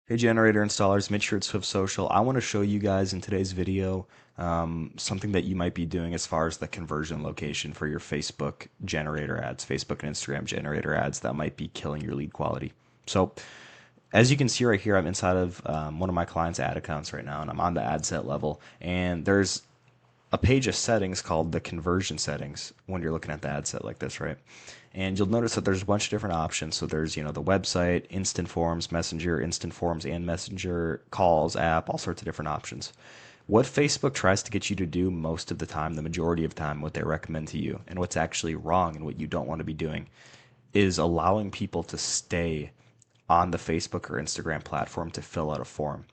Hey generator installers, Mitch here at SwiftSocial. I want to show you guys in today's video something that you might be doing as far as the conversion location for your Facebook generator ads, Facebook and Instagram generator ads that might be killing your lead quality. So as you can see right here, I'm inside of one of my clients' ad accounts right now, and I'm on the ad set level. And there's a page of settings called the conversion settings when you're looking at the ad set like this, right? And you'll notice that there's a bunch of different options. So there's, the website, instant forms, messenger, instant forms, and messenger, calls, app, all sorts of different options. What Facebook tries to get you to do most of the time, the majority of the time, what they recommend to you, and what's actually wrong and what you don't want to be doing, is allowing people to stay on the Facebook or Instagram platform to fill out a form.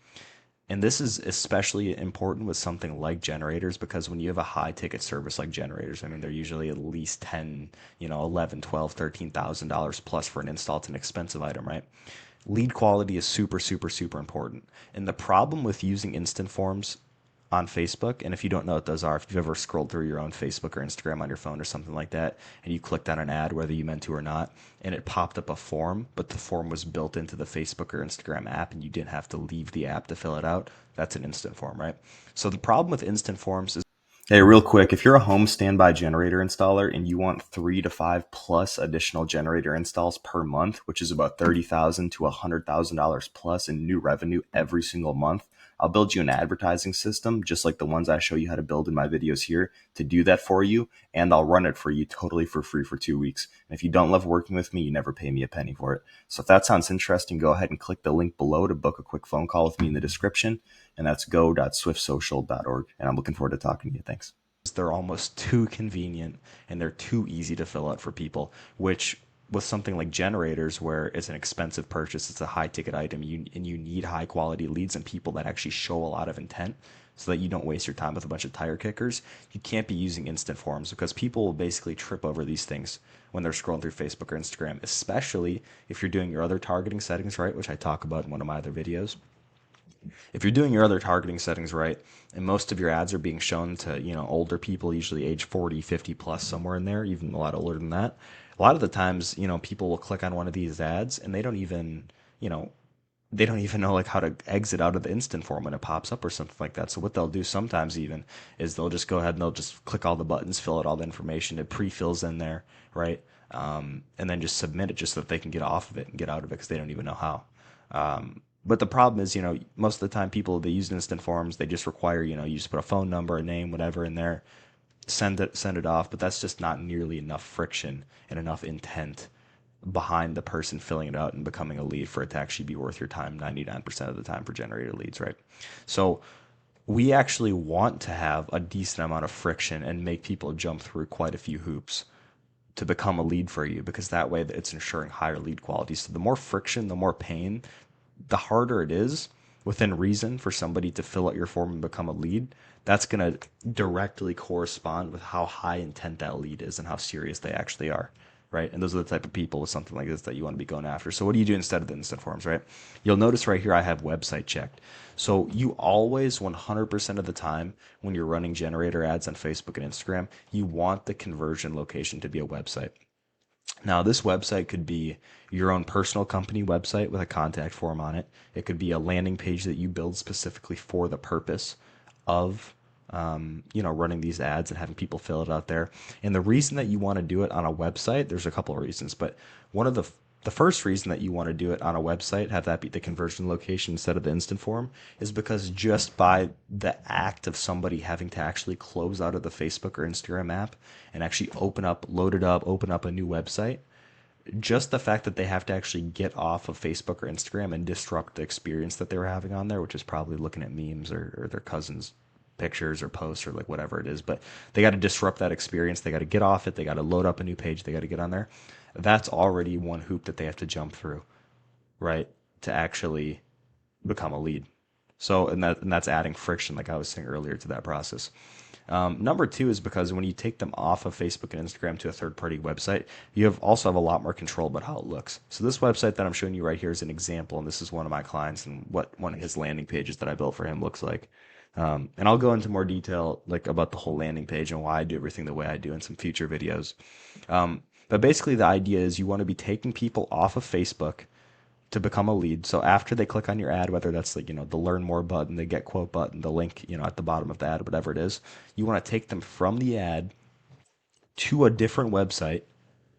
And this is especially important with something like generators because when you have a high ticket service like generators, I mean, they're usually at least 10, 11, 12, $13,000 plus for an install. It's an expensive item, right? Lead quality is super, super, super important. And the problem with using instant forms on Facebook, and if you don't know what those are, if you've ever scrolled through your own Facebook or Instagram on your phone or something like that, and you clicked on an ad, whether you meant to or not, and it popped up a form, but the form was built into the Facebook or Instagram app, and you didn't have to leave the app to fill it out, that's an instant form, right? So the problem with instant forms is Hey, real quick, if you're a home standby generator installer and you want 3 to 5 plus additional generator installs per month, which is about $30,000 to $100,000 plus in new revenue every single month, I'll build you an advertising system just like the ones I show you how to build in my videos here to do that for you, and I'll run it for you totally for free for 2 weeks. And if you don't love working with me, you never pay me a penny for it. So if that sounds interesting, go ahead and click the link below to book a quick phone call with me in the description, and that's go.swiftsocial.org. And I'm looking forward to talking to you. Thanks. They're almost too convenient and they're too easy to fill out for people, which with something like generators where it's an expensive purchase, it's a high ticket item, and you need high quality leads and people that actually show a lot of intent so that you don't waste your time with a bunch of tire kickers. You can't be using instant forms because people will basically trip over these things when they're scrolling through Facebook or Instagram, especially if you're doing your other targeting settings right, which I talk about in one of my other videos. If you're doing your other targeting settings right, and most of your ads are being shown to, older people, usually age 40, 50 plus, somewhere in there, even a lot older than that, a lot of the times, people will click on one of these ads and you know, they don't even know like how to exit out of the instant form when it pops up or something like that. So what they'll do sometimes even is they'll just go ahead and they'll just click all the buttons, fill out all the information, it pre-fills in there, right? And then just submit it just so that they can get off of it and get out of it because they don't even know how. But the problem is, most of the time people they use instant forms, they just require, you just put a phone number, a name, whatever in there, send it off. But that's just not nearly enough friction and enough intent behind the person filling it out and becoming a lead for it to actually be worth your time 99% of the time for generated leads, right? So we actually want to have a decent amount of friction and make people jump through quite a few hoops to become a lead for you because that way it's ensuring higher lead quality. So the more friction, the more pain, the harder it is within reason for somebody to fill out your form and become a lead. That's going to directly correspond with how high intent that lead is and how serious they actually are, right? And those are the type of people with something like this that you want to be going after. So what do you do instead of the instant forms, right? You'll notice right here I have website checked. So you always 100% of the time when you're running generator ads on Facebook and Instagram, you want the conversion location to be a website. Now, this website could be your own personal company website with a contact form on it. It could be a landing page that you build specifically for the purpose of, running these ads and having people fill it out there. And the reason that you want to do it on a website, there's a couple of reasons, but one of the first reason that you want to do it on a website, have that be the conversion location instead of the instant form, is because just by the act of somebody having to actually close out of the Facebook or Instagram app and actually load it up, open up a new website, just the fact that they have to actually get off of Facebook or Instagram and disrupt the experience that they were having on there, which is probably looking at memes or their cousins' pictures or posts or like whatever it is, but they got to disrupt that experience. They got to get off it. They got to load up a new page. They got to get on there. That's already one hoop that they have to jump through, right, to actually become a lead. So, and that's adding friction, like I was saying earlier, to that process. Number two is because when you take them off of Facebook and Instagram to a third-party website, you also have a lot more control about how it looks. So this website that I'm showing you right here is an example, and this is one of my clients and what one of his landing pages that I built for him looks like. And I'll go into more detail like about the whole landing page and why I do everything the way I do in some future videos. But basically, the idea is you want to be taking people off of Facebook to become a lead. So after they click on your ad, whether that's like, the learn more button, the get quote button, the link, at the bottom of the ad, whatever it is, you want to take them from the ad to a different website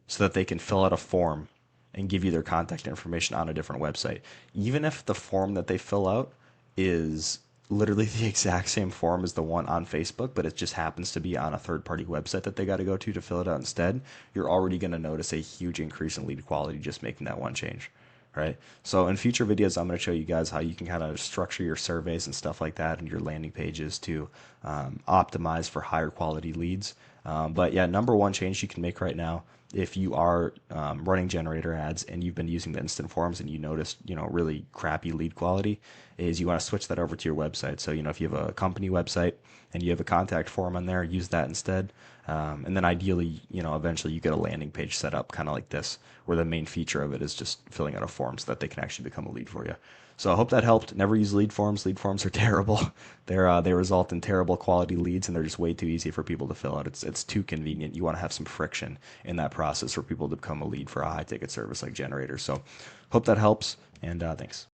so that they can fill out a form and give you their contact information on a different website. Even if the form that they fill out is literally the exact same form as the one on Facebook, but it just happens to be on a third party website that they got to go to fill it out instead, you're already going to notice a huge increase in lead quality just making that one change. Right. So in future videos, I'm going to show you guys how you can kind of structure your surveys and stuff like that and your landing pages to optimize for higher quality leads. But yeah, number one change you can make right now, if you are running generator ads and you've been using the instant forms and you noticed, really crappy lead quality, is you want to switch that over to your website. So, if you have a company website and you have a contact form on there, use that instead. And then ideally, eventually you get a landing page set up kind of like this, where the main feature of it is just filling out a form so that they can actually become a lead for you. So I hope that helped. Never use lead forms. Lead forms are terrible. They result in terrible quality leads, and they're just way too easy for people to fill out. It's too convenient. You want to have some friction in that process for people to become a lead for a high ticket service like generators. So hope that helps, and thanks.